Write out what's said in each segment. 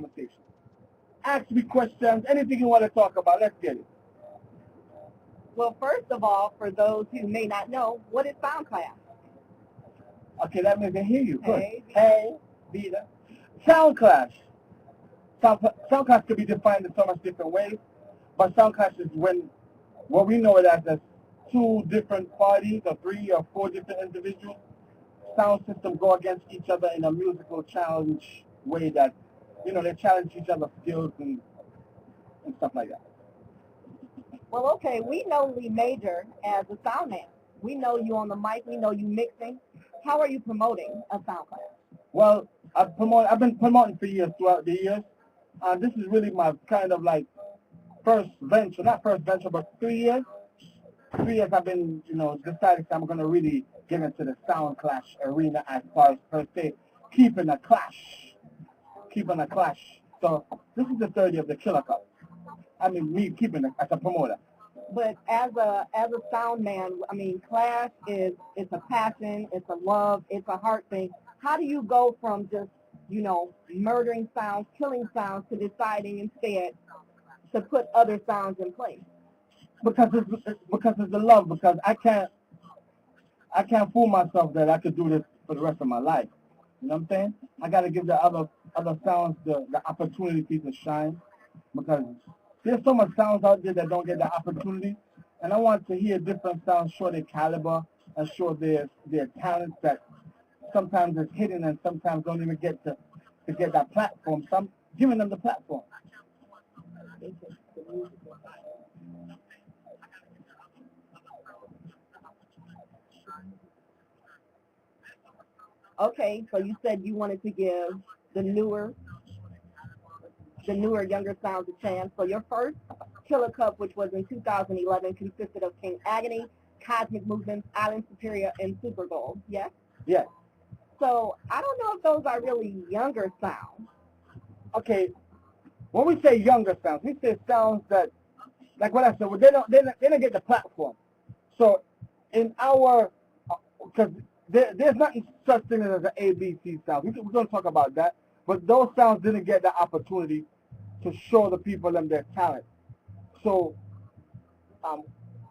conversation. Ask me questions, anything you want to talk about, let's get it. Well, first of all, for those who may not know, what is Soundclash? Okay, that means I hear you. Good. Hey, Vita. Soundclash. Soundclash could be defined in so much different ways, but Soundclash is when what we know it as two different parties or 3 or 4 different individuals sound system go against each other in a musical challenge way that, they challenge each other's skills and stuff like that. Well, okay, we know Lee Major as a sound man. We know you on the mic. We know you mixing. How are you promoting a Soundclash? Well, I've been promoting for years, throughout the years. This is really my kind of like first venture, not first venture, but 3 years. 3 years I've been, decided I'm going to really get into the Soundclash arena as far as per se, keeping a clash. So this is the 3rd year of the Killa Cup. I mean, me keeping it as a promoter. But as a sound man, I mean, Clash it's a passion, it's a love, it's a heart thing. How do you go from just, murdering sounds, killing sounds, to deciding instead to put other sounds in place? Because it's the love. Because I can't fool myself that I could do this for the rest of my life. You know what I'm saying? I got to give the other sounds the opportunity to shine, because there's so much sounds out there that don't get the opportunity, and I want to hear different sounds show their caliber and show their talents that sometimes is hidden and sometimes don't even get to get that platform. So I'm giving them the platform. Okay, so you said you wanted to give the newer, younger sounds a chance. So your first Killa Cup, which was in 2011, consisted of King Agony, Cosmic Movements, Island Superior, and Super Gold. Yes? Yes. So I don't know if those are really younger sounds. Okay, when we say younger sounds, we say sounds that, like what I said, well, they don't get the platform. So in our, because there's nothing such thing as an ABC sound. We're going to talk about that. But those sounds didn't get the opportunity to show the people them their talent. So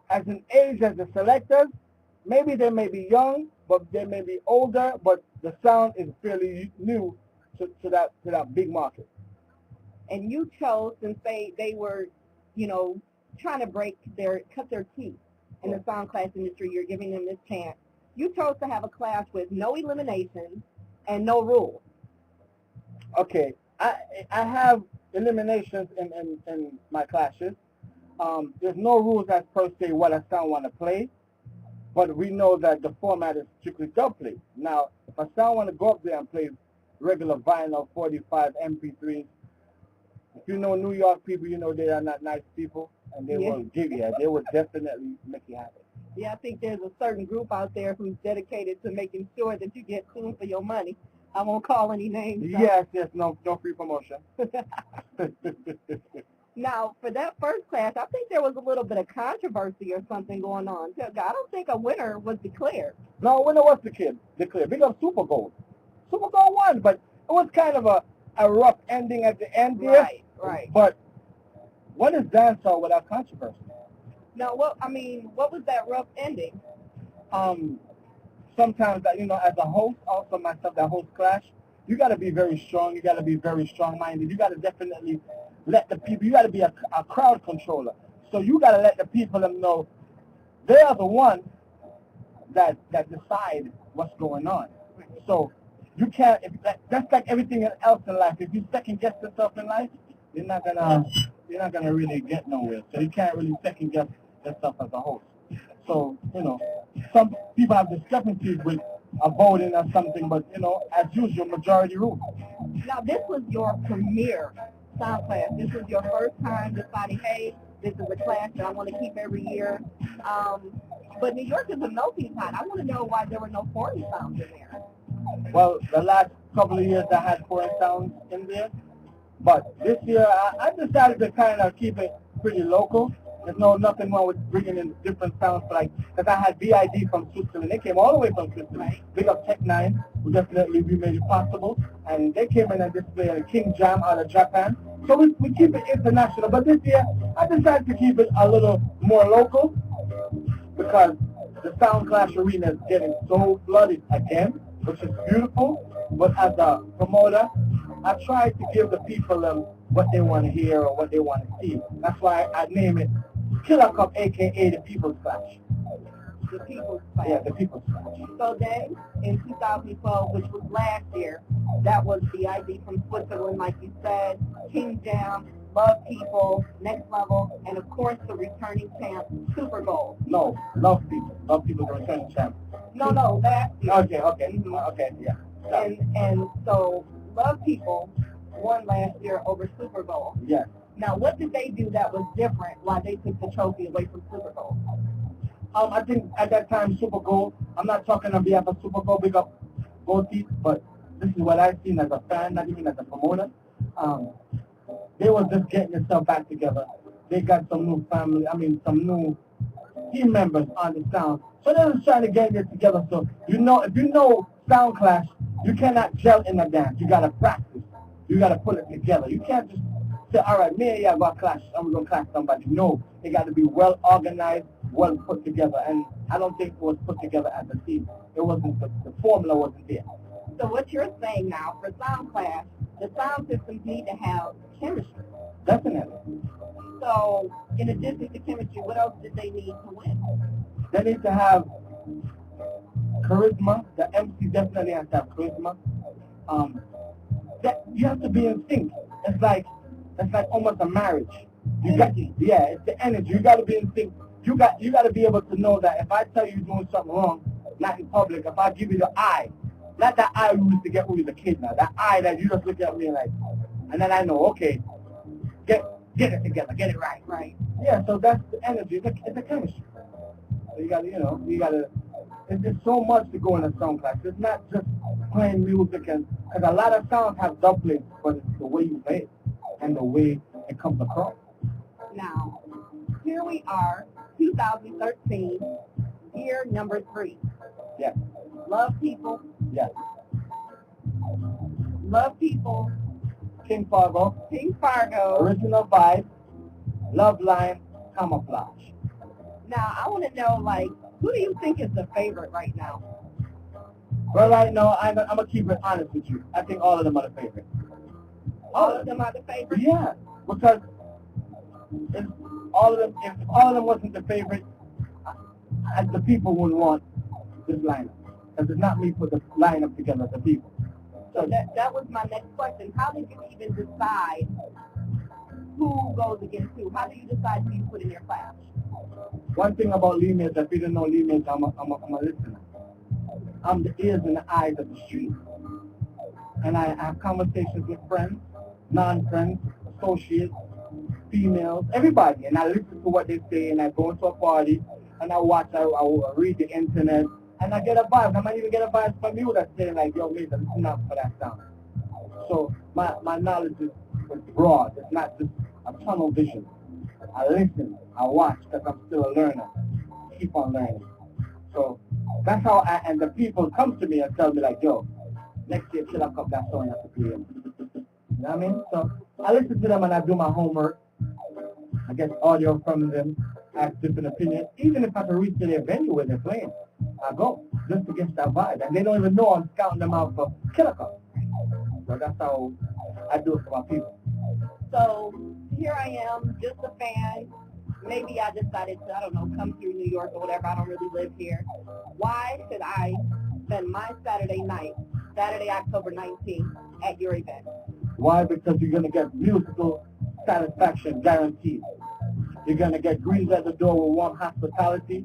as an age, as the selectors, maybe they may be young, but they may be older, but the sound is fairly new to that big market. And you chose, since they were, trying to cut their teeth in the Soundclash industry, you're giving them this chance. You chose to have a clash with no eliminations and no rules. Okay, I have eliminations in my clashes. There's no rules as per se what a sound want to play, but we know that the format is strictly dub play. Now, if a sound want to go up there and play regular vinyl, 45, MP3s, if you know New York people, you know they are not nice people, and they will give you that. They will definitely make you happy. Yeah, I think there's a certain group out there who's dedicated to making sure that you get tuned for your money. I won't call any names. Yes, no free promotion. Now, for that first clash, I think there was a little bit of controversy or something going on. I don't think a winner was declared. No, a winner was declared. Big up Super Gold. Super Gold won, but it was kind of a rough ending at the end there. Right. But what is dancehall without controversy? Now, what was that rough ending? Sometimes, as a host, also myself, that host clash, you got to be very strong. You got to be very strong-minded. You got to definitely let the people, you got to be a crowd controller. So you got to let the people them know they are the ones that decide what's going on. So you can't, that's like everything else in life. If you second guess yourself in life, you're not gonna really get nowhere. So you can't really second guess yourself as a host. So, some people have discrepancies with a voting or something, but, as usual, majority rule. Now, this was your premiere Soundclash. This was your first time deciding, hey, this is a clash that I want to keep every year. But New York is a melting pot. I want to know why there were no foreign sounds in there. Well, the last couple of years I had foreign sounds in there. But this year I decided to kind of keep it pretty local. There's nothing wrong with bringing in different sounds, because I had VID from Switzerland. They came all the way from Switzerland. Right. Big up Tech 9, who definitely we made it possible. And they came in and displayed a King Jam out of Japan. So we keep it international. But this year, I decided to keep it a little more local because the Soundclash arena is getting so flooded again, which is beautiful. But as a promoter, I try to give the people what they want to hear or what they want to see. That's why I name it Killa Cup, a.k.a. the People's Clash. The People's Clash. Yeah, the People's Clash. So then, in 2012, which was last year, that was the ID from Switzerland, like you said, King Jam, Love People, Next Level, and of course the returning champ, Super Bowl. No, Love People. Love People, the returning champ. No, last year. Okay, Mm-hmm. okay, yeah. Sorry. And so Love People won last year over Super Bowl. Yes. Now, what did they do that was different why they took the trophy away from Super Bowl? I think at that time, Super Bowl, I'm not talking on behalf of Super Bowl, big up Gold Teeth, but this is what I've seen as a fan, not even as a promoter. They were just getting themselves back together. They got some new some new team members on the sound. So they're just trying to get it together. So, if you know Soundclash, you cannot gel in a dance. You got to practice. You got to put it together. You can't just say, all right, me and you got to clash. I'm going to clash somebody. No, they got to be well organized, well put together. And I don't think it was put together as a team. It wasn't, the formula wasn't there. So what you're saying now, for Soundclash, the sound systems need to have chemistry. Definitely. So, in addition to chemistry, what else did they need to win? They need to have charisma. The MC definitely has to have charisma. That you have to be in sync. It's like almost a marriage. It's the energy. You got to be in sync. You got to be able to know that if I tell you you're doing something wrong, not in public, if I give you the eye, not that eye we used to get when we was a kid now, that eye that you just look at me like, and then I know, okay, get it together, get it right. Right. Yeah, so that's the energy. It's a chemistry. So you gotta, there's so much to go in a Soundclash. It's not just playing music, because a lot of sounds have doublings, but it's the way you play it and the way it comes across. Now, here we are, 2013, year number 3. Yeah. Love People. Yeah. Love People. King Fargo. Original Vybz. Love Line. Camouflage. Now, I want to know, who do you think is the favorite right now? Well, right now, I'm going to keep it honest with you. I think all of them are the favorite. All of them are the favorite? Yeah, because if all of them wasn't the favorite, the people wouldn't want this lineup. Because it's not me put the lineup together, the people. So that was my next question. How did you even decide who goes against who? How do you decide who you put in your class? One thing about Lee Mills, if you don't know Lee Mills, I'm a listener. I'm the ears and the eyes of the street. And I have conversations with friends, non-friends, associates, females, everybody. And I listen to what they say, and I go into a party, and I watch, I read the internet, and I get a vibe. I might even get a vibe from you that's saying like, yo, mate, listen up for that sound. So my knowledge is broad. It's not just a tunnel vision. I listen, I watch, because I'm still a learner. Keep on learning. So that's how and the people come to me and tell me like, yo, next year Killa Cup, that song you have to play. You know what I mean? So I listen to them and I do my homework. I get audio from them, ask different opinions. Even if I can reach to their venue where they're playing, I go just to get that vibe. And they don't even know I'm scouting them out for Killa Cup. So that's how I do it for my people. So here I am, just a fan. Maybe I decided to, I don't know, come through New York or whatever. I don't really live here. Why should I spend my Saturday night, Saturday, October 19th, at your event? Why? Because you're going to get musical satisfaction guaranteed. You're going to get greetings at the door with warm hospitality.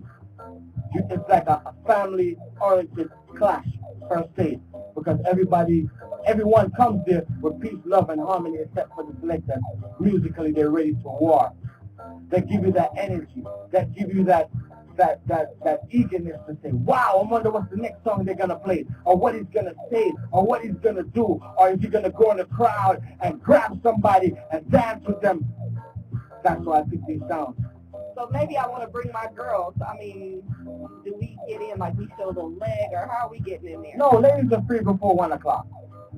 It's like a family-oriented clash, per se, because everyone comes there with peace, love, and harmony, except for the selectors. Musically, they're ready to war. They give you that energy. That give you that eagerness to say, wow, I wonder what's the next song they're going to play, or what he's going to say, or what he's going to do, or is he going to go in the crowd and grab somebody and dance with them. That's why I pick these sounds. So maybe I want to bring my girls. I mean, do we get in like we show the leg, or how are we getting in there? No, ladies are free before 1 o'clock.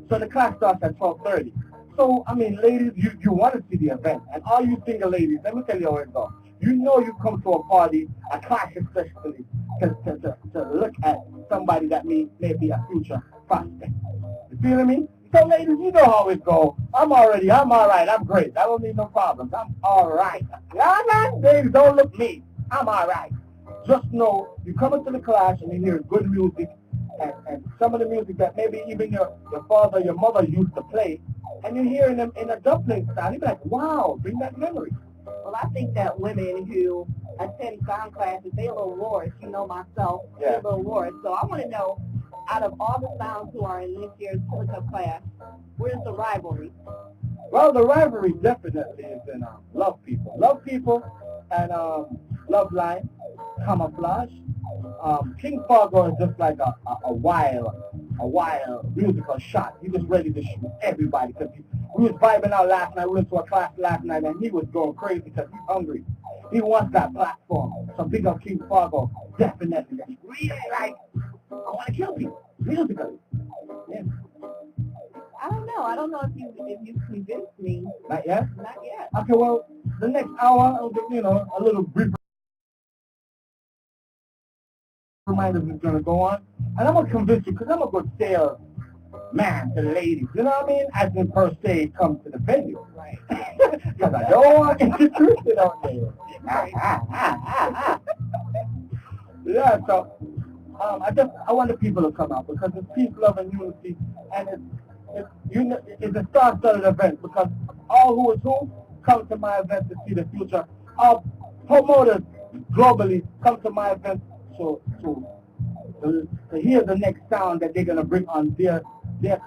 So the class starts at 12:30. So, I mean, ladies, you want to see the event. And all you single ladies, let me tell you how it goes. You know you come to a party, a class especially, to look at somebody that may be a future prospect. You feeling me? So, ladies, you know how it goes. I'm all right, I'm great. I don't need no problems. I'm all right. Ladies, don't look me. I'm all right. Just know you come into the class and you hear good music, and some of the music that maybe even your father, your mother used to play, and you're hearing them in a dumpling style. You're like, wow, bring back memories. Well, I think that women who attend sound classes, they're a little worse. You know myself, they're a little worse. So I want to know, out of all the sounds who are in this year's Killa Cup Clash, where's the rivalry? Well, the rivalry definitely is in Love People, and Love Line, Camouflage. King Fargo is just like a wild musical shot. He was ready to shoot everybody because we was vibing out last night. We went to a class last night and he was going crazy because he's hungry. He wants that platform. So big up King Fargo, definitely. Really like, I want to kill people musically. Yeah. I don't know if you convinced me. Not yet? Not yet. Okay, well, the next hour, a little brief reminders is going to go on. And I'm going to convince you, because I'm a good salesman to the ladies. You know what I mean? As in per se, come to the venue. Right. Because I don't want to introduce it out there. Yeah, so I want the people to come out because it's peace, love, and unity, and it's a star-studded event because all who is who come to my event to see the future. All promoters globally come to my event to hear the next sound that they're gonna bring on their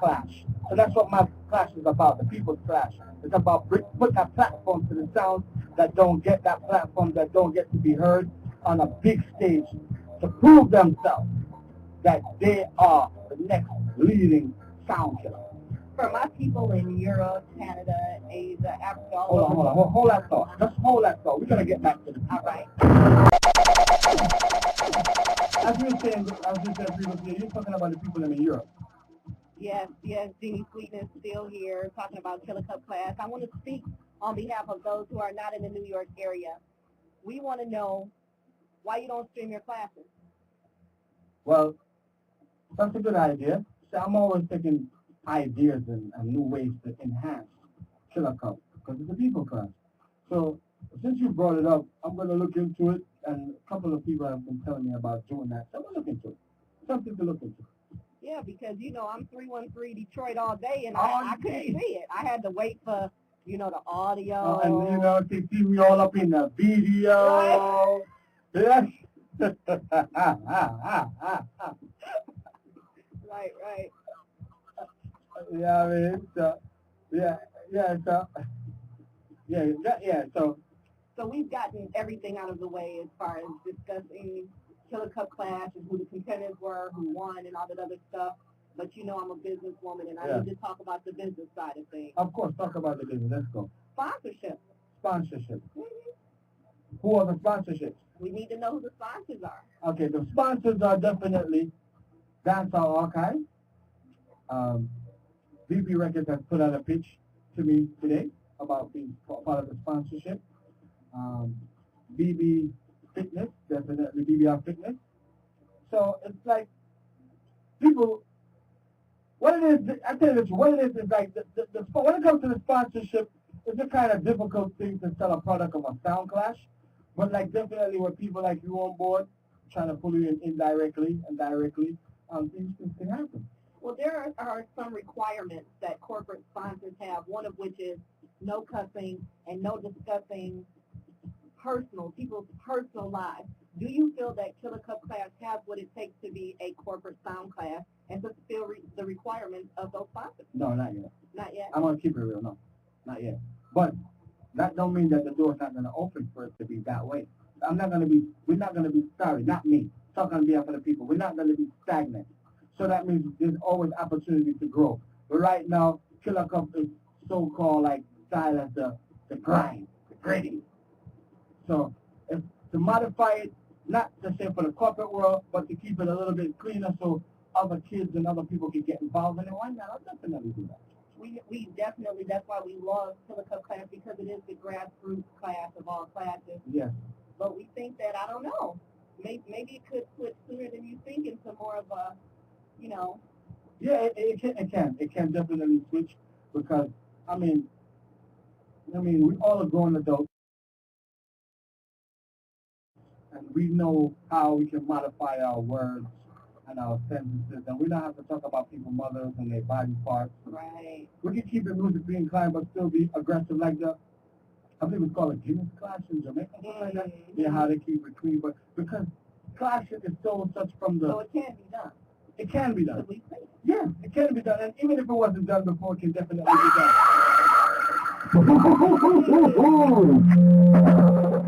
clash. So that's what my clash is about, the people's clash. It's about put that platform to the sounds that don't get that platform, that don't get to be heard on a big stage to prove themselves that they are the next leading sound killer. For my people in Europe, Canada, Asia, Africa, Hold that thought. Just hold that thought. We're gonna get back to this. All right. As you said previously, you're talking about the people in Europe. Yes, Genie Sweetness still here talking about Killa Cup Clash. I want to speak on behalf of those who are not in the New York area. We want to know why you don't stream your classes. Well, that's a good idea. So I'm always taking ideas and new ways to enhance Killa Cup because it's a people class. So since you brought it up, I'm going to look into it, and a couple of people have been telling me about doing that. So I'm going to look into it. Something to look into. Yeah, because, I'm 313 Detroit all day, and I couldn't see it. I had to wait for, the audio. And, to see me all up in the video. Yes. Right. Yeah, I mean, So we've gotten everything out of the way as far as discussing Killa Cup Clash and who the competitors were, who won, and all that other stuff. But I'm a businesswoman, and I need to talk about the business side of things. Of course, talk about the business. Let's go. Sponsorship. Mm-hmm. Who are the sponsorships? We need to know who the sponsors are. Okay, the sponsors are definitely Dancehall Archive. VP Records has put out a pitch to me today about being part of the sponsorship. BB Fitness, definitely BBR Fitness. So it's like people, what it is, I tell you what it is like when it comes to the sponsorship, it's a kind of difficult thing to sell a product of a Soundclash. But like definitely with people like you on board, trying to pull you in indirectly and directly, things can happen. Well, there are some requirements that corporate sponsors have, one of which is no cussing and no discussing people's personal lives. Do you feel that Killa Cup Clash has what it takes to be a corporate sound class and to fulfill the requirements of those sponsors? No, not yet. Not yet? I'm going to keep it real, no. Not yet. But that don't mean that the door's not going to open for it to be that way. We're not going to be, sorry, not me, talking on behalf of the people, we're not going to be stagnant. So that means there's always opportunity to grow. But right now, Killa Cup is so-called like style as the grind, the gritty. So if to modify it, not to say for the corporate world, but to keep it a little bit cleaner so other kids and other people can get involved in it. Why not? I'll definitely do that. We definitely, that's why we love Killa Cup Clash, because it is the grassroots class of all classes. Yes. But we think that, I don't know, maybe it could switch sooner than you think into more of a, you know. Yeah, it can definitely switch because, I mean, we all are grown adults, and we know how we can modify our words and our sentences, and we don't have to talk about people's mothers and their body parts. Right. We can keep it musically inclined, but still be aggressive, like I believe it's called a Genie Clash in Jamaica, something like that. Yeah, how they keep it clean, but because clashing is so such from the... So it can be done. It can be done. We think. Yeah, it can be done, and even if it wasn't done before, it can definitely be done.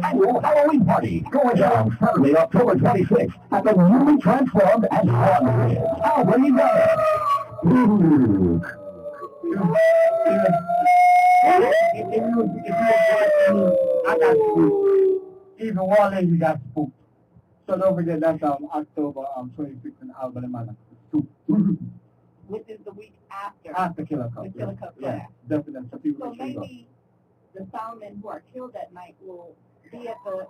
Annual Halloween party going down Saturday, October 26th at the newly transformed and haunted Albany Manor. If you I got spooked. Even Wally got spooked. So don't forget that's October 26th in Albany Manor. Which is the week after. After Killa Cup. The Killa Cup Yeah, Clash. definitely. So people So maybe the soundmen who are killed that night will be at the,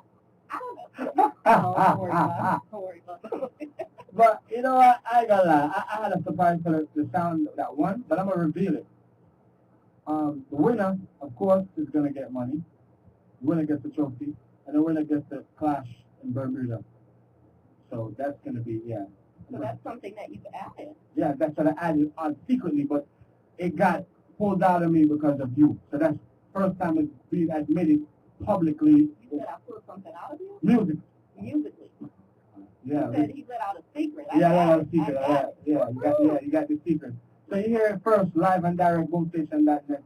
I don't know. Don't worry about it. But you know what? I ain't gonna lie. I had a surprise for the sound that won, but I'm gonna reveal it. The winner, of course, is gonna get money. The winner gets the trophy, and the winner gets the clash in Bermuda. So that's gonna be So that's something that you've added. Yeah, that's what I added on secretly, but it got pulled out of me because of you. So that's first time it's being admitted publicly. You said I pulled something out of you? Musically. Yeah. You said he let out a secret. A secret. You got the secret. So you hear it first, live and direct, boomstation.net.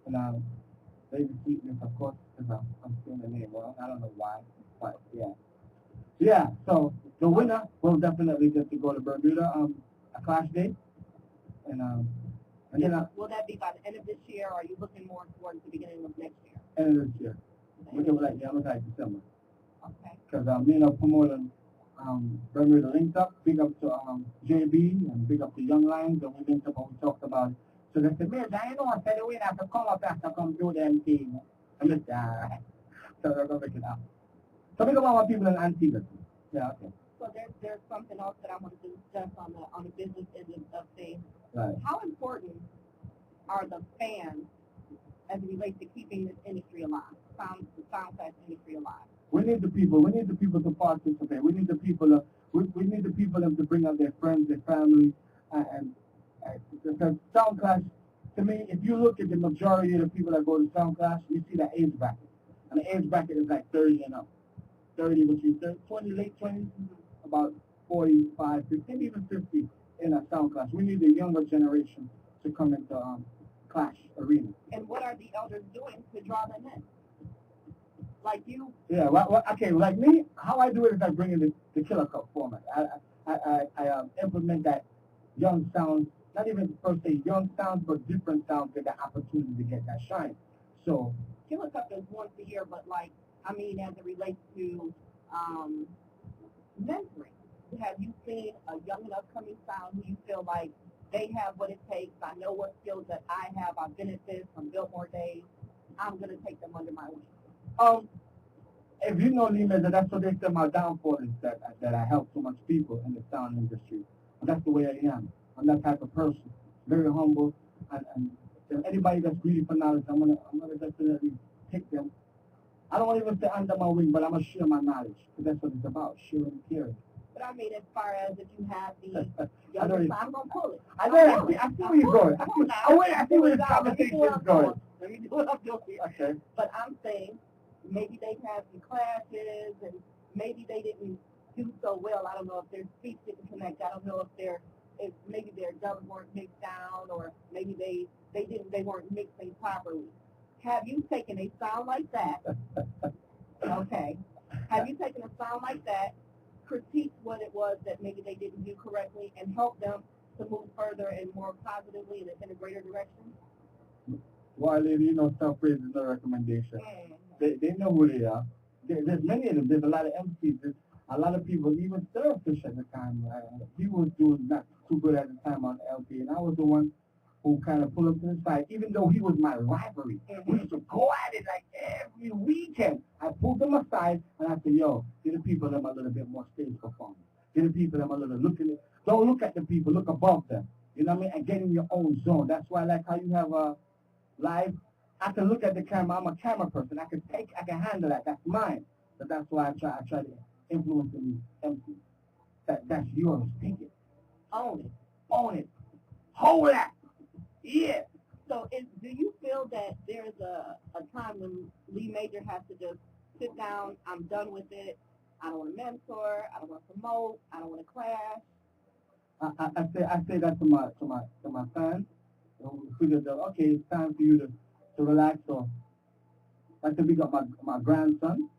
And Vybz Sweetness, of course, because I'm saying the name wrong. I don't know why, but yeah. Yeah, so the winner will definitely get to go to Bermuda a clash day. And will that be by the end of this year, or are you looking more towards the beginning of next year? End of this year. Look at December. Okay. Because me and I'm promoting Bermuda linked up, big up to JB and big up to Young Lions, and we linked up and we talked about it. So they said, man, I know I said the winner have to come up after come do them thing. I'm just alright. So they're gonna make it out. So we got more people in Antigua. Yeah, okay. So there's something else that I want to discuss on the business end of things. Right. How important are the fans as it relates to keeping this industry alive, the Soundclash industry alive? We need the people. We need the people to participate. We need the people. We need the people to bring up their friends, their family, and because Soundclash, to me, if you look at the majority of the people that go to Soundclash, you see the age bracket, and the age bracket is like 30 and up. 30 between 30, 20, late 20s, about 45, 50, maybe even 50 in a Soundclash. We need the younger generation to come into Clash arena. And what are the elders doing to draw them in? Like you? Yeah, okay, like me, how I do it is I bring in the Killa Cup format. I implement that young sounds, not even per se young sounds, but different sounds get that opportunity to get that shine. So Killa Cup is once a year, but like, I mean, as it relates to mentoring, have you seen a young and upcoming sound who you feel like they have what it takes? I know what skills that I have. I've been at this from Biltmore days. I'm going to take them under my wing. If you know Lima, that's what they said my downfall is that I help so much people in the sound industry. And that's the way I am. I'm that type of person. Very humble. And anybody that's greedy for knowledge, I'm gonna definitely take them. I don't want to even say under my wing, but I'm going to share my knowledge. Because that's what it's about, sharing and caring. But I mean, as far as if you have the I'm going to pull it. I see where you're going. I see where this conversation is going. Let me do what I'm doing here. Okay. But I'm saying maybe they had some classes and maybe they didn't do so well. I don't know if their speech didn't connect. I don't know if maybe their dubs weren't mixed down, or maybe they weren't mixing properly. Have you taken a sound like that? Okay. Have you taken a sound like that, critiqued what it was that maybe they didn't do correctly, and helped them to move further and more positively in a greater direction? Well, you know, self-praise is no recommendation. They know who they are. There's many of them. There's a lot of MCs. There's a lot of people, even Surffish at the time. He was doing not too good at the time on LP, and I was the one who kind of pulled him to the side, even though he was my rivalry. We used to go at it like every weekend. I pulled him aside, and I said, yo, give the people them a little bit more stage performance. Give the people them a little look at it. Don't look at the people, look above them. You know what I mean? And get in your own zone. That's why I like how you have a live. I can look at the camera. I'm a camera person. I can handle that. That's mine. But that's why I try to influence the MC. That's yours. Take it. Own it. Own it. Hold that. Yeah. So do you feel that there's a time when Lee Major has to just sit down, I'm done with it, I don't want to mentor, I don't want to promote, I don't want to clash? I say that to my fans. Who figure that okay, it's time for you to relax. So I said we got my grandson,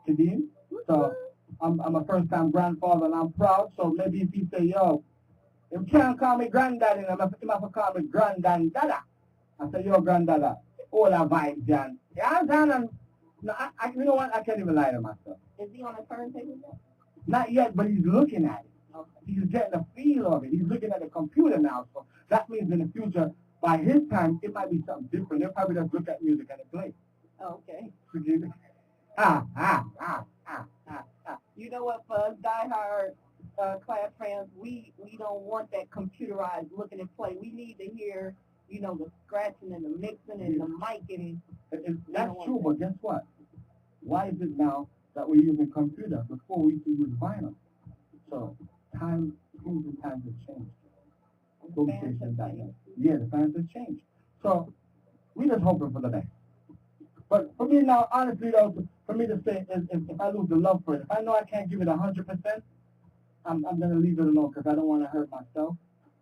Kadeem. So I'm a first time grandfather and I'm proud. So maybe if he say, yo, you can't call me granddaddy, I'm have to call me granddada. I say, yo, granddada, all our vibes, Jan. Yeah, and no, you know what? I can't even lie to myself. Is he on a turntable yet? Not yet, but he's looking at it. Okay. He's getting a feel of it. He's looking at the computer now. So that means in the future, by his time, it might be something different. He'll probably just look at music and play. Okay. Ah. You know what, for us diehard Clash fans, we don't want that computerized looking and play. We need to hear, you know, the scratching and the mixing and the micing. That's true, but guess what? Why is it now that we're using computer? Before we used to use vinyl. So times have changed. Yeah, the fans have changed. So we just hoping for the best. But for me now, honestly though, for me to say if I lose the love for it, if I know I can't give it 100%, I'm gonna leave it alone because I don't want to hurt myself.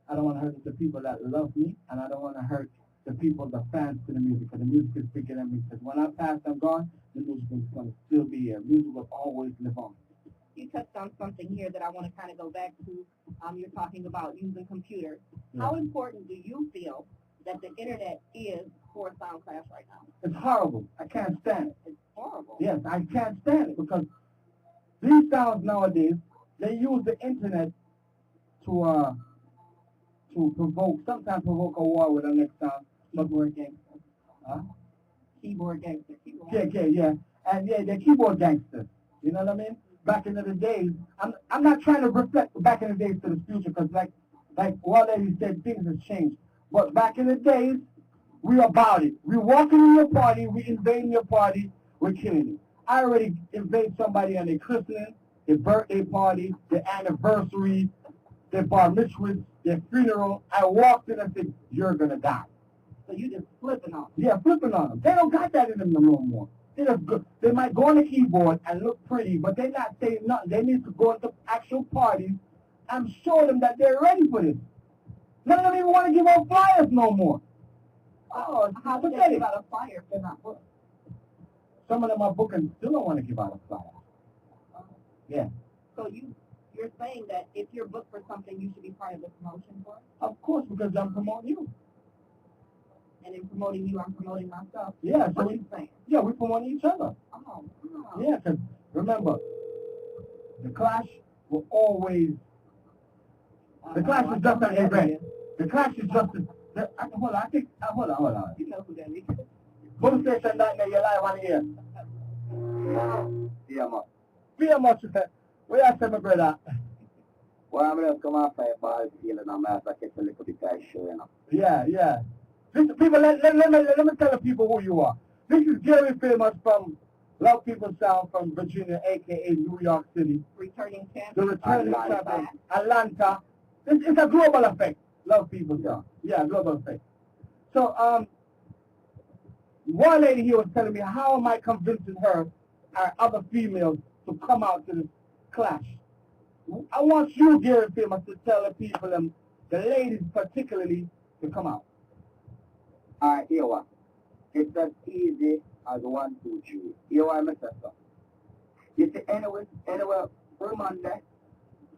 I don't want to hurt the people that love me, and I don't want to hurt the people, the fans to the music, because the music is bigger than me. Because when I pass and gone, the music is going to still be here. Music will always live on. You touched on something here that I want to kind of go back to. You're talking about using computers. Yeah. How important do you feel that the internet is for Soundclash right now? It's horrible. I can't stand it. It's horrible. Yes, I can't stand it because these sounds nowadays, they use the internet to sometimes provoke a war with the next sound. Keyboard gangster. Huh? Keyboard gangster. Yeah. And yeah, they're keyboard gangsters. You know what I mean? Back in the days, I'm not trying to reflect back in the days to the future because like Wale said, things have changed. But back in the days, we about it. We walking in your party, we invading your party, we're killing it. I already invade somebody on their christening, their birthday party, their anniversary, their bar mitzvah, their funeral. I walked in and said, you're going to die. So you just flipping on them. Yeah, flipping on them. They don't got that in them no more. They might go on the keyboard and look pretty, but they're not saying nothing. They need to go into actual parties and show them that they're ready for this. None of them even want to give out flyers no more. Oh, it's how do they pathetic. give out a flyer if they're not booked? Some of them are booked and still don't want to give out a flyer. Yeah. So you're saying that if you're booked for something, you should be part of the promotion for it? Of course, because I'm promoting you. And in promoting you, I'm promoting myself. Yeah, so what are you saying? Yeah, we promote each other. Oh. Yeah, because remember, the Clash will always. The Clash is just an event. The Clash is just a. Hold on. You know who that is. Police station that you're live on here. Fear much. Where you say, my brother? Well, I'm going to come off a ball field and I'm going to get a little bit of show, you know. Yeah. Listen, people, let me tell the people who you are. This is Gary Famous from Love People Sound from Virginia, a.k.a. New York City. Returning champion. The returning champion. Atlanta. It's a global effect. Love People Sound. Yeah, global effect. So, one lady here was telling me, how am I convincing her, or other females, to come out to this clash? I want you, Gary Famous, to tell the people, the ladies particularly, to come out. All right, here what? It's as easy as 1, 2, 3. Here what I'm saying, sir. You see, anyway, for Monday,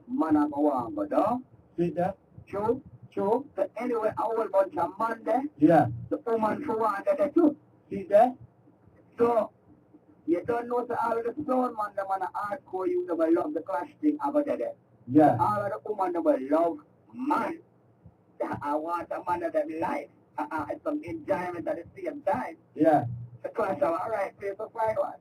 man, I'm going to go. See that? True. True. So anyway, a whole bunch of Monday, Yeah. the woman for one that too. See that? So, You don't know the all of the sound man, the man a hardcore you never love the clash thing about that. Yeah. All of the woman never love man. I want a man of them life. Some enjoyment at the same time. Yeah. The clash of alright, play for Fargo.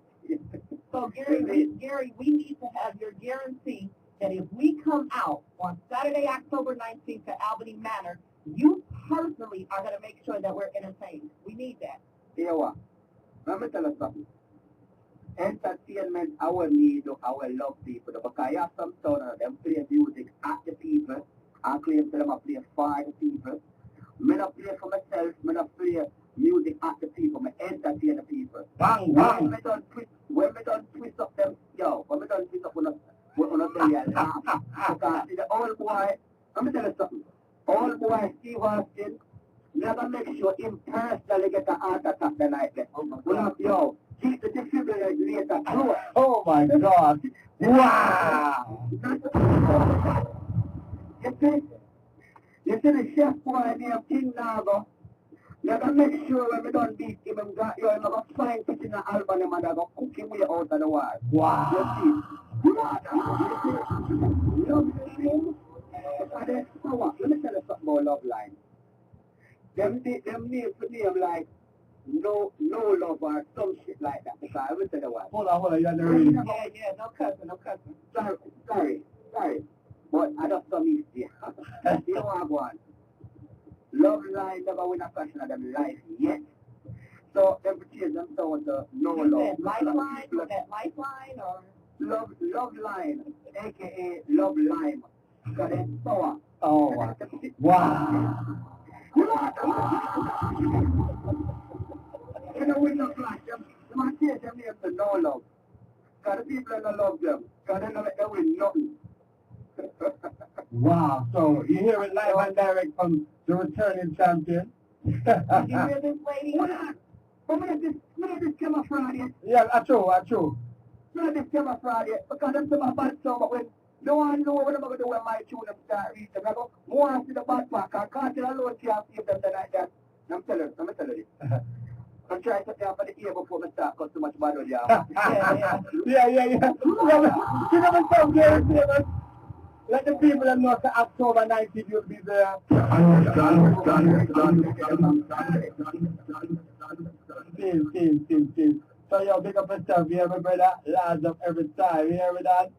So Gary, we need to have your guarantee that if we come out on Saturday, October 19th to Albany Manor, you personally are going to make sure that we're entertained. We need that. You know what? Let me tell you something. Entertainment, our need, our love people. Because you have some son of them play music at the people. I claim to them I play for the people. I don't play for myself. I don't play music at the people. I entertain the people. Bang, When bang. we don't twist up them, when we don't twist up on us belly and laugh. Because the old boy, let me tell you something. Old boy Steve Austin, never make sure him personally get an heart attack the night there. Yo, keep the defibrillator close. Oh my God. Wow. You see the chef boy named King Nago, never make sure when we don't beat him and got you, I'm going to find it in the Albany Manor, I'm going to cook him way out of the wall. Wow. You see? Love line. And then, so what? Let me tell you something about love line. Them names for name like no love or some shit like that. Because I will tell you what. Hold on, you're on the radio. Yeah, no cussing. Sorry. But I just some easy. You know what, one? Love line never win a question of them life yet. So them change them down to no You love. said lifeline, was that lifeline or? Love line, aka love lime. Because it's power. Oh, wow. Wow. You know what? You know when you flash them, you must change them names to no love. Because the people don't love them. Because they don't let them win nothing. Wow. So you hear it live and direct from the returning champion. Did you hear this lady? But when this camouflage, Yeah, I true. when this camouflage, because them some bad song, but when no one know what I'm going to do when my tune them start reaching, I go, more to the bad pack, I can't tell alone can't save them like that. I'm telling you this. I'm trying to tell for the ear before I start because too much bad on you. Yeah. You never tell Gary. Let the people that know that October 19th you'll be there. Team. So yo, big up yourself, you hear me, brother? Lads up every time, you hear me, Dad?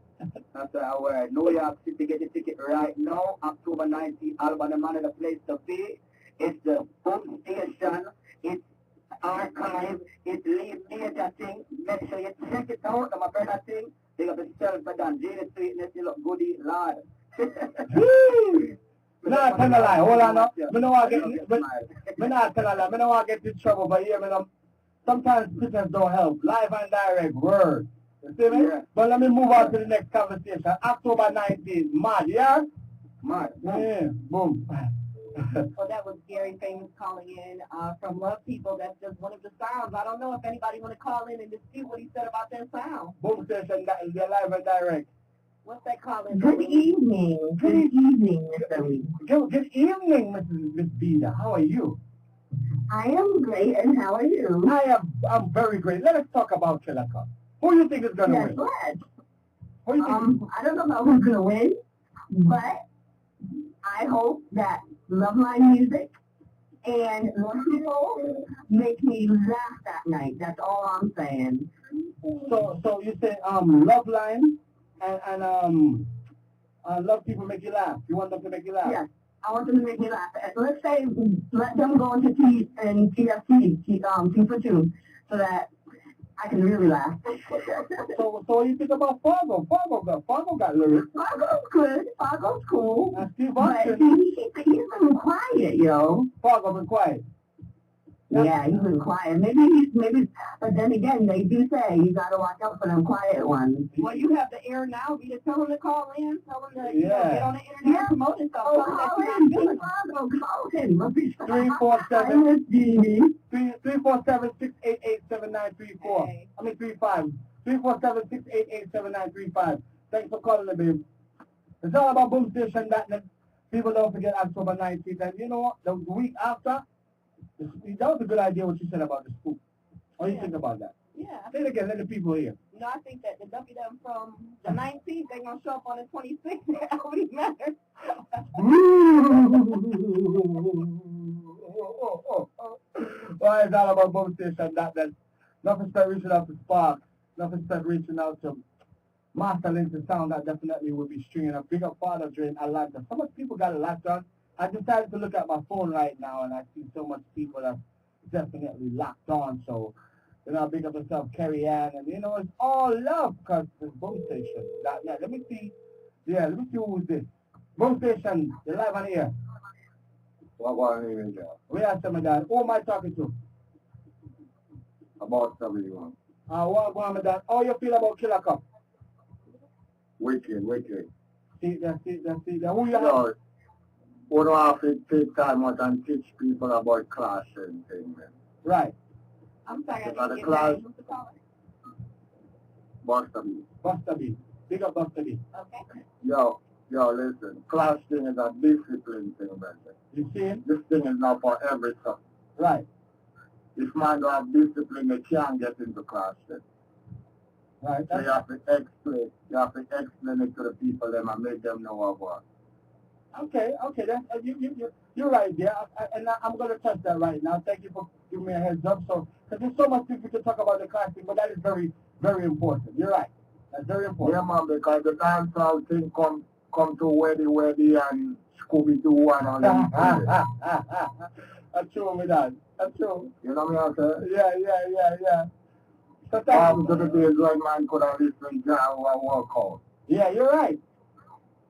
That's our word. New York City, get the ticket right now. October 19th, Albany Manor, the place to be. It's the boom station. It's archive. It's leave major thing. Make sure you check it out. I'm a brother thing. Big up yourself, brother. Genie Sweetness, you look goody, lad. Nah, tell a lie. Hold on now. Me no want to get in trouble, but here, sometimes pictures don't help. Live and direct, word. You see me? Yeah. But let me move on to the next conversation. October 19th, mad, yeah? Mad. Yeah, boom. So that was Gary Famous calling in from Love People. That's just one of the sounds. I don't know if anybody want to call in and dispute what he said about that sound. Boom station, that is the live and direct. What's that calling? Good evening. Good evening, Mr. Lee. Good evening, Miss Vida. How are you? I am great, and how are you? I'm very great. Let us talk about Killa Cup. Who do you think is going to Yes, win? what? Who do you think? I don't know about who's going to win, but I hope that Love Line Music and Love People make me laugh that night. That's all I'm saying. So you say Love Line and Love People make you laugh. You want them to make you laugh? Yes, I want them to make me laugh. Let's say, let them go into T and TFT, Team for Two, so that I can really laugh. So what do you think about Fargo? Fargo got lyrics. Fargo's good. Fargo's cool. And Steve But Austin. he's been quiet, yo. Fargo been quiet. Yeah, he's been quiet. Maybe, but then again, they do say you gotta watch out for them quiet ones. Well, you have the air now. You just tell them to call in. Tell them to get on the internet Yeah. and promote yourself. Oh, Tell them that call you're in, not Big Fargo, call him. 347 I miss Genie. 347-688-7934. Hey. I mean 35. 347-688-7935. Thanks for calling me, babe. It's all about Boom Station that people don't forget October 19th. And you know what? The week after, that was a good idea what you said about the scoop. What do you think about that? Yeah. Say it again, let the people hear. You know, I think that the WW from the 19th, they're going to show up on the 26th at Albany Manor. Well, it's all about both station. That nothing start reaching out to Spark, nothing start reaching out to Master Linton Sound. That definitely will be stringing up. Big up Father Dre in Atlanta. So much people got a lot done. I decided to look at my phone right now, and I see so much people that definitely locked on. So, you know, big up yourself, Carrie Ann, and you know, it's all love because it's Boom Station. Yeah, let me see. Yeah, let me see who's this. Boom Station, you're live on air. What was even there? We are some of that. Who am I talking to? About someone. What am I that? How you feel about Killa Cup? Wicked. See that. Who you have? So, we don't have to take time out and teach people about clash and things, man. Right. I'm sorry, I Because didn't the get class, that. What's the caller? Buster B. Buster B. Big up Buster B. Okay. Yo, listen. Clash thing is a discipline thing, man. You see it? This thing is not for everything. Right. If man don't have discipline, they can't get into clash thing. Right. So you have to explain it to the people them and make them know about it. Okay. That's, you're right there. I'm going to touch that right now. Thank you for giving me a heads up. So, because there's so much things we can talk about the class thing, but that is very, very important. You're right. That's very important. Yeah, man, because the dancehall thing come to Weddy and Scooby-Doo and all that. That's true, my dad. That's true. You know what I'm saying? Yeah. So What thank happened to the you. days when man could have listened to and walk out? Yeah, you're right.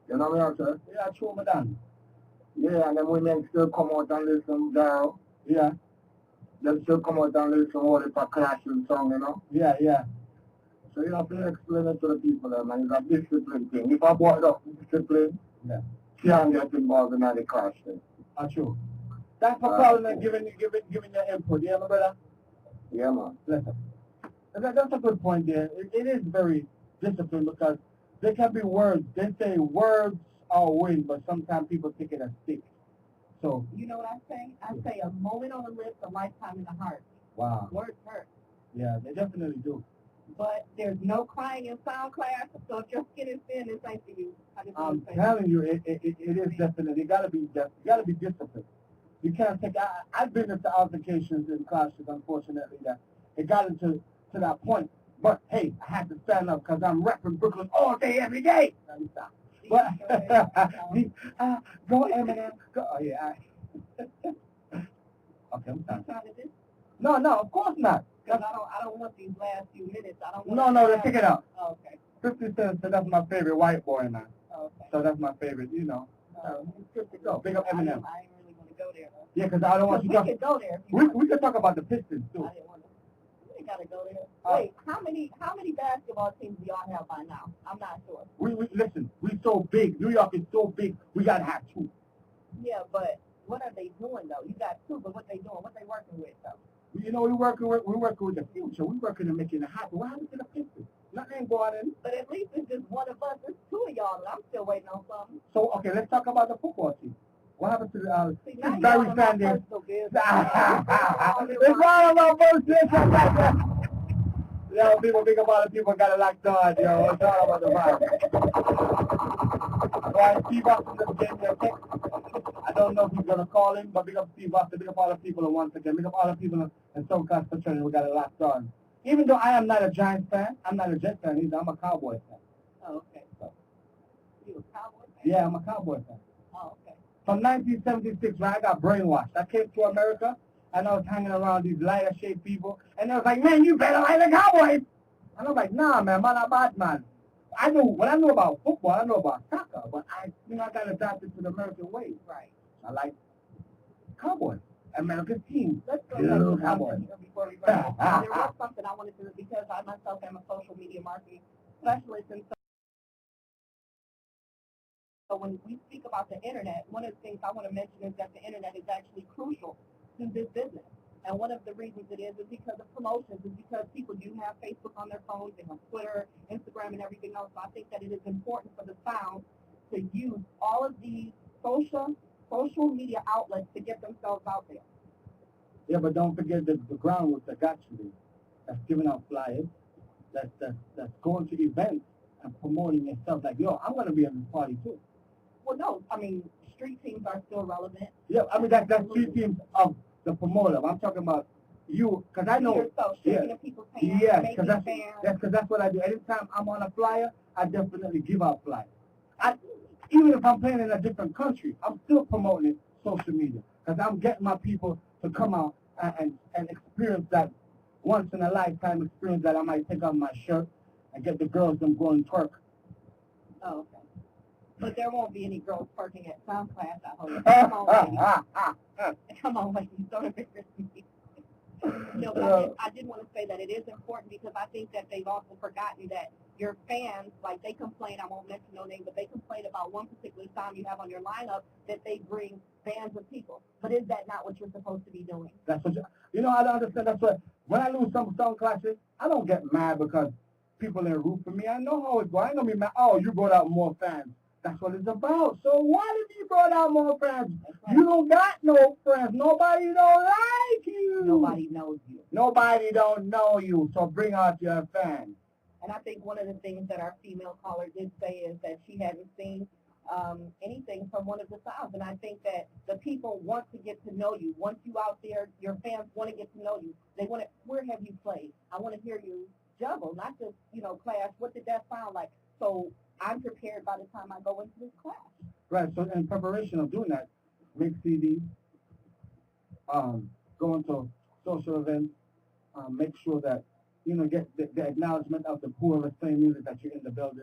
You know what I'm saying? Yeah, true, my dad. Yeah, and then women still come out and listen down. Yeah. They still come out and listen all the clashing song, you know? Yeah. So you have to explain it to the people, man. It's a discipline thing. If I brought up discipline, Yeah. can't get involved in the clash thing. That's true. Thanks for calling and giving your input. Yeah, my brother? Yeah, man. Listen. That's a good point there. It is very disciplined because there can be words. They say words are win, but sometimes people take it as stick. So, You know what I say? I say a moment on the lips, a lifetime in the heart. wow. Words hurt. Yeah, they definitely do. But there's no crying in Soundclash, so if your skin is thin, this ain't for you. I just I'm want to say telling you, it is definitely. You gotta be disciplined. You can't take. I've been into altercations in classes, unfortunately, that it got into that point. But hey, I had to stand up because I'm repping Brooklyn all day, every day. Let me stop. But go Eminem. Go. Oh yeah. Okay, I'm I'm sorry. trying to do. No, of course not. Because I don't want these last few minutes. I don't want No, let's take it out. Oh, okay. 50 Cent, so that's my favorite white boy, man. Okay. So that's my favorite, you know. It's good to go. Big up I Eminem. ain't really want to go there, though. Yeah, because I don't want you to We could go there if you want. We could talk about the Pistons, too. I didn't want to. We ain't got to go there. Wait, how many basketball teams do y'all have by now? I'm not sure. Listen, we so big. New York is so big, we got to have two. Yeah, but what are they doing, though? You got two, but what they doing? What they working with, though? You know, we're working with the future. We're working to making it happen. What happened to the Pistons? Nothing ain't going in. But at least it's just one of us. It's two of y'all, and I'm still waiting on something. So, okay, let's talk about the football team. What happened to the See, now Barry y'all in my Sanders? personal business. It's all about bullshit. Yo, people, big about it. People got it locked on, yo. It's all about the vibe. Right, Steve Austin just gave me a text. I don't know if he's going to call him, but big up Steve Austin, big up all the people once again. Big up all the people in Soundclash for training. We got it locked on. Even though I am not a Giants fan, I'm not a Jets fan either. I'm a Cowboys fan. Oh, okay. So, you a Cowboy fan? Yeah, I'm a Cowboys fan. Oh, okay. From 1976, when I got brainwashed, I came to America, and I was hanging around these lighter-shaped people, and they was like, man, you better like the Cowboys. And I was like, nah, man, I'm a bad man. What I know about football, I know about soccer, but I got adapted to the American way. Right. I like Cowboys, American team. Let's go Yeah, back to Cowboys. something here before we run out. There was something I wanted to, because I myself am a social media marketing specialist, and so when we speak about the internet, one of the things I want to mention is that the internet is actually crucial to this business. And one of the reasons it is because of promotions, is because people do have Facebook on their phones, they have Twitter, Instagram, and everything else. So I think that it is important for the Sound to use all of these social media outlets to get themselves out there. Yeah, but don't forget the groundwork that got you there. that's giving out flyers, that's going to events and promoting yourself. Like, yo, I'm gonna be at this party too. Well, no, I mean, street teams are still relevant. Yeah, I mean that's three teams of the promoter. I'm talking about you, because I know. Yourself, shaking the people's hands, Yeah, making because fans. that's what I do. Anytime I'm on a flyer, I definitely give out flyers. Even if I'm playing in a different country, I'm still promoting it social media because I'm getting my people to come out and experience that once in a lifetime experience that I might take off my shirt and get the girls them going twerk. Oh, okay. But there won't be any girls twerking at Soundclash, I hope. Come on, ladies. Come on, ladies. Don't embarrass me. No, but I did want to say that it is important because I think that they've also forgotten that your fans, like they complain, I won't mention no name, but they complain about one particular song you have on your lineup that they bring bands of people. But is that not what you're supposed to be doing? That's what you know. I don't understand. That's what when I lose some song classes, I don't get mad because people ain't root for me. I know how it goes. I ain't gonna be mad. Oh, you brought out more fans. That's what it's about. So what if you brought out more friends? Right. You don't got no friends. Nobody don't like you. Nobody knows you. Nobody don't know you. So bring out your fans. And I think one of the things that our female caller did say is that she hadn't seen anything from one of the sounds. And I think that the people want to get to know you. Once you out there, your fans want to get to know you. They want to, where have you played? I want to hear you juggle, not just, Clash. What did that sound like? So I'm prepared by the time I go into this class. Right. So in preparation of doing that, make CDs, go into social events, make sure that, get the acknowledgement of the whoever's playing music that you're in the building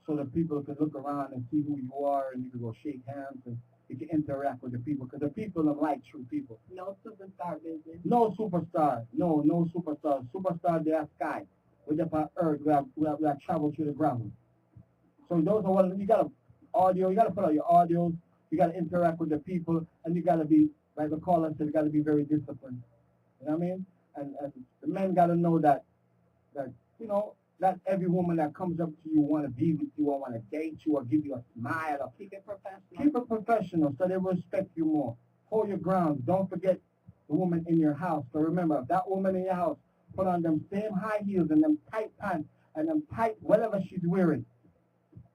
so that people can look around and see who you are and you can go shake hands and you can interact with the people because the people are like true people. No superstar business. No superstar. No superstar. Superstar, they are sky. We're just on earth. We have traveled through the ground. So those are what you gotta audio. You gotta put out your audios. You gotta interact with the people, and you gotta be like the caller said. You gotta be very disciplined. You know what I mean? And the men gotta know that that every woman that comes up to you want to be with you or want to date you or give you a smile or keep it professional. Keep it professional so they respect you more. Hold your ground. Don't forget the woman in your house. So remember, if that woman in your house put on them same high heels and them tight pants and them tight whatever she's wearing,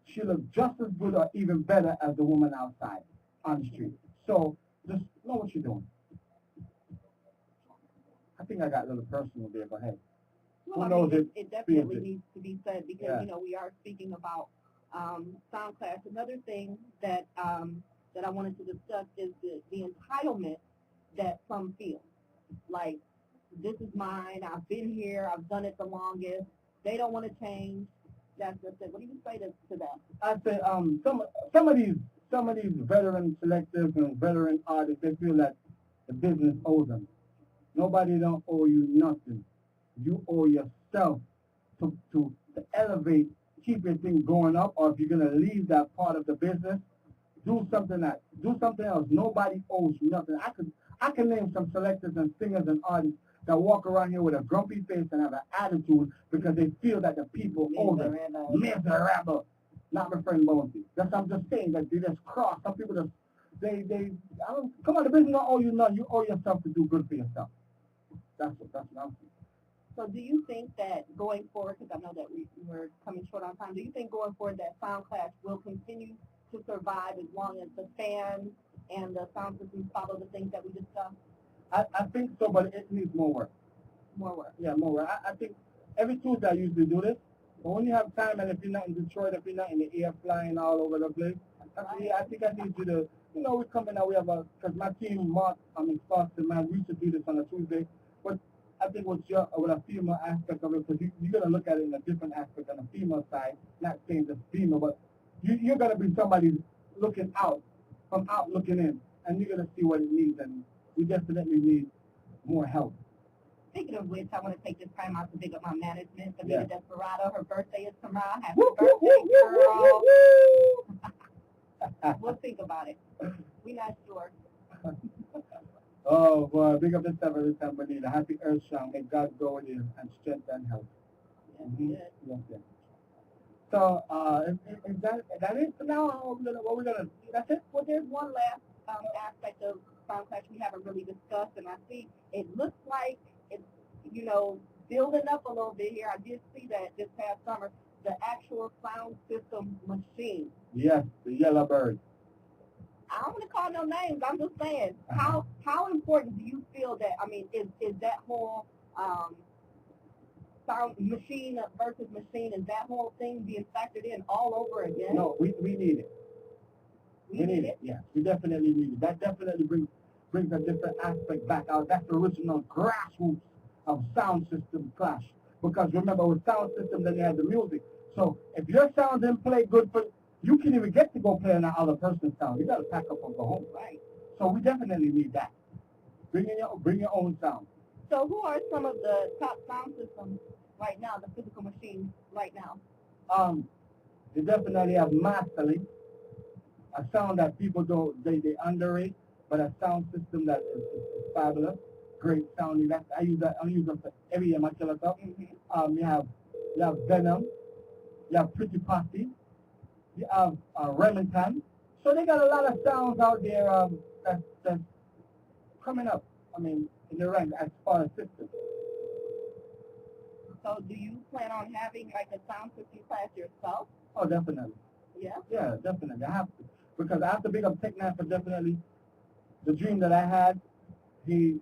she looks just as good or even better as the woman outside on the street. So just know what you're doing. I think I got a little personal there, but hey. Well, it definitely needs to be said because, we are speaking about Soundclash. Another thing that I wanted to discuss is the entitlement that some feel. Like, this is mine, I've been here, I've done it the longest, they don't want to change. That's just it. What do you say to that? I say some of these veteran selectors and veteran artists, they feel that the business owes them. Nobody don't owe you nothing. You owe yourself to elevate, keep your thing going up, or if you're gonna leave that part of the business, do something else. Nobody owes you nothing. I can name some selectors and singers and artists that walk around here with a grumpy face and have an attitude because they feel that the people owe them. Miserable. Not referring bounty. That's I'm just saying that they just cross. Some people just come on, the business don't owe you nothing. You owe yourself to do good for yourself. That's what I'm saying. So do you think that going forward, because I know that we're coming short on time, do you think going forward that Soundclash will continue to survive as long as the fans and the sound systems follow the things that we discussed? I think so, but it needs more work. More work? Yeah, more work. I think every Tuesday I usually do this, but when you have time and if you're not in Detroit, if you're not in the air flying all over the place, I think I need you to, we come in and we have because my team, Foster, man, we used to do this on a Tuesday, but I think with a female aspect of it, because you're going to look at it in a different aspect on the female side, not saying just female, but you're going to be somebody looking out, from out looking in, and you're going to see what it needs, and we definitely need more help. Speaking of which, I want to take this time out to pick up my management, Anita Desperado. Her birthday is tomorrow. Happy birthday, girl. We'll think about it. We're not sure. Oh, boy, big up the seven this time, Bonita. Happy Earth Strong. May God go with you and strength and health. Yes. So, is that it for now? What we're gonna? That's it. Well, there's one last aspect of Soundclash we haven't really discussed, and I see it looks like it's building up a little bit here. I did see that this past summer, the actual sound system machine. Yes, the yellow bird. I don't want to call no names. I'm just saying, how important do you feel that? I mean, is that whole sound machine versus machine, is that whole thing being factored in all over again? No, we need it. We need it. Yeah, we definitely need it. That definitely brings a different aspect back out. That's the original grassroots of sound system clash. Because remember, with sound system, then you had the music. So if your sound didn't play good for you, can even get to go play on that other person's sound. You got to pack up and go home, right? So we definitely need that. Bring your own sound. So who are some of the top sound systems right now, the physical machines right now? They definitely have Masterly, a sound that people they underrate, but a sound system that is fabulous, great sounding. I use them for every year, my Killa Cup. You have Venom, you have Pretty Posse, you have Remington. So they got a lot of sounds out there that's coming up. I mean, in the rank as far as systems. So do you plan on having like a sound system class yourself? Oh, definitely. Yeah? Yeah, definitely. I have to. Because I have to big up Tech Nine for definitely the dream that I had. He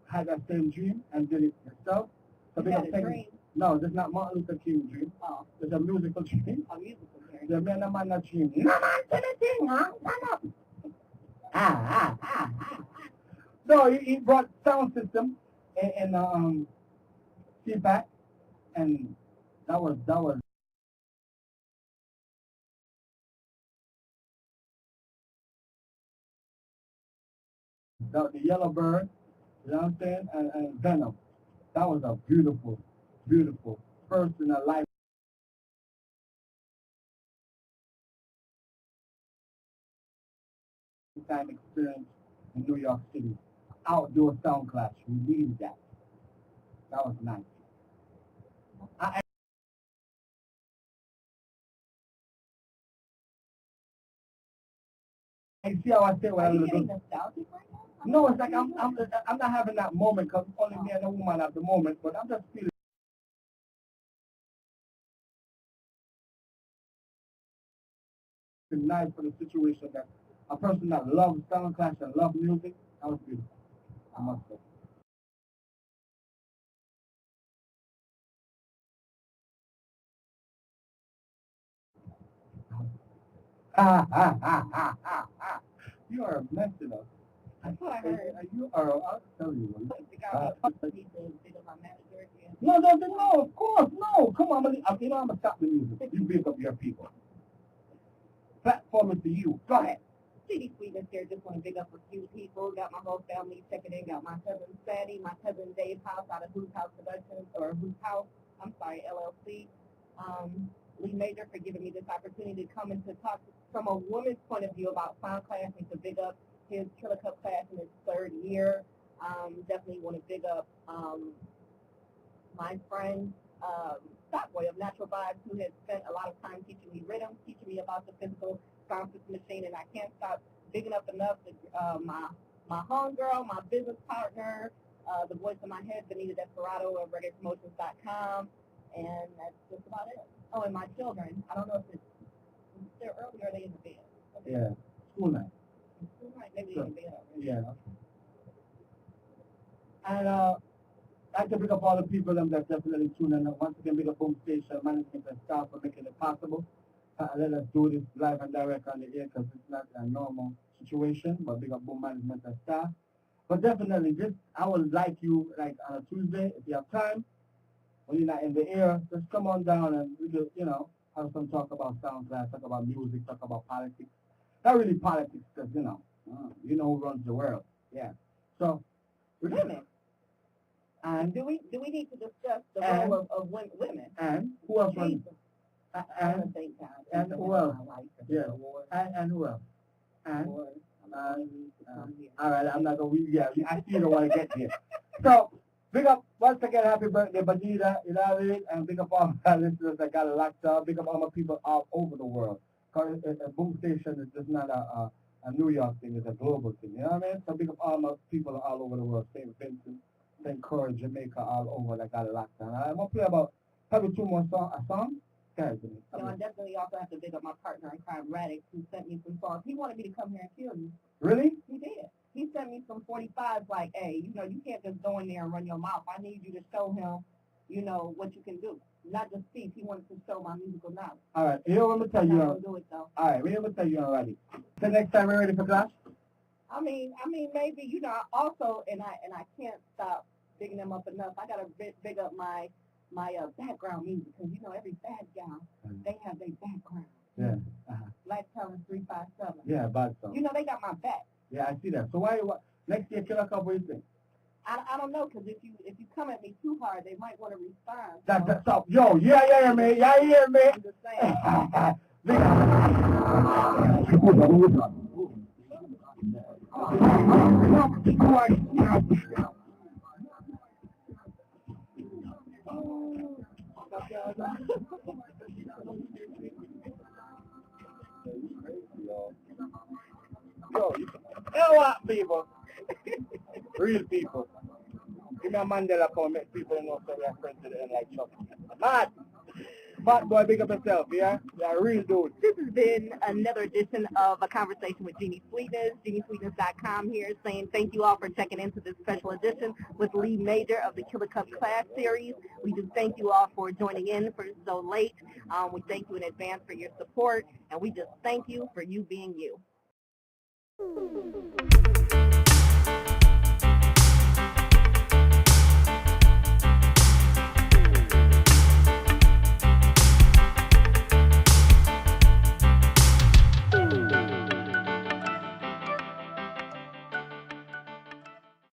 had that same dream and did it himself. So big up Tech Nine. No, that's not Martin Luther King's dream. Oh. It's a musical dream. A musical dream. The man a man that dream. No man tell a thing, huh? No. So he brought sound system and feedback, and that was the yellow bird, you know what I'm saying, and Venom. That was a beautiful, beautiful first in a lifetime experience in New York City. Outdoor Soundclash. We needed that. That was nice. I see how I say what Are I you was getting doing. nostalgic right now? No, it's like I'm not having that moment because only me and a woman at the moment, but I'm just feeling nice for the situation that a person that loves Soundclash and loves music, that was beautiful. I must say. You are messing up. That's what I heard. You are, I'll tell you. No, No, of course, no. Come on, I'm going to stop the music. You pick up your people. Platform is to you. Go ahead. Genie Sweetness here. Just want to big up a few people. Got my whole family checking in. Got my cousin Sandy, my cousin Dave House out of Who's House Productions, or Who's House, I'm sorry, LLC. Lee Major for giving me this opportunity to come and to talk from a woman's point of view about Soundclash and to big up his Killa Cup Clash in his third year. Definitely want to big up my friend Stockboy of Natural Vybz, who has spent a lot of time teaching me rhythm, teaching me about the physical sound system machine, and I can't stop bigging up enough my homegirl, my business partner, the voice in my head, Benita Desperado of ReggaePromotions.com, and that's just about it. Oh, and my children. I don't know if they're early or are they in the bed? Okay. Yeah, school night. School night, maybe they're in bed already. Yeah. And I'd like to pick up all the people that definitely tune in. Once again, big up Boom Station management and staff for making it possible. Let us do this live and direct on the air because it's not a normal situation, but big up Boom management and staff. But definitely, I would like you, like on a Tuesday, if you have time, when you're not in the air, just come on down and we just, have some talk about Soundclash, talk about music, talk about politics. Not really politics, because, you know who runs the world. Yeah. So, Women. And do we need to discuss the role of women? And who else runs? And who else? Yeah. And who else? And all right, I'm not gonna. I still don't want to get here. So, big up once again, happy birthday, Benita, and big up all my listeners that got a locked up. Big up all my people all over the world. Because a Boom Station is just not a New York thing; it's a global thing. You know what I mean? So big up all my people all over the world. St. Vincent, to encourage Jamaica all over like I locked down. I'm gonna play about probably two more songs. Guys, So I definitely also have to big up my partner in crime, Radix, who sent me some songs. He wanted me to come here and kill you. really? He did. He sent me some 45s like, hey, you know, you can't just go in there and run your mouth. I need you to show him, you know, what you can do. Not just speak. He wanted to show my musical knowledge. All right, here I'm gonna tell I'm you. not gonna do it though. All right, we're gonna tell you already. So next time we're ready for class. I mean, maybe, you know, also, and I can't stop bigging them up enough. I gotta big up my background music, because you know every bad gal, they have their background. Yeah. Black Talent 357. Yeah, bad song. You know they got my back. Yeah, I see that. So why next year Killa Cup? What do you think? I don't know, because if you come at me too hard, they might want to respond. That's up. Yo, yeah, man. Yeah, man. I'm just saying. Yo, you know what, people? Real people. Give me a Mandela phone, make people know so we are friends to the end like Chuck. Mad! Bad boy, big up yourself, yeah? Yeah, real dude. This has been another edition of A Conversation with Genie Sweetness. GenieSweetness.com here saying thank you all for checking into this special edition with Lee Major of the Killa Cup Clash series. We just thank you all for joining in for so late. We thank you in advance for your support, and we just thank you for you being you.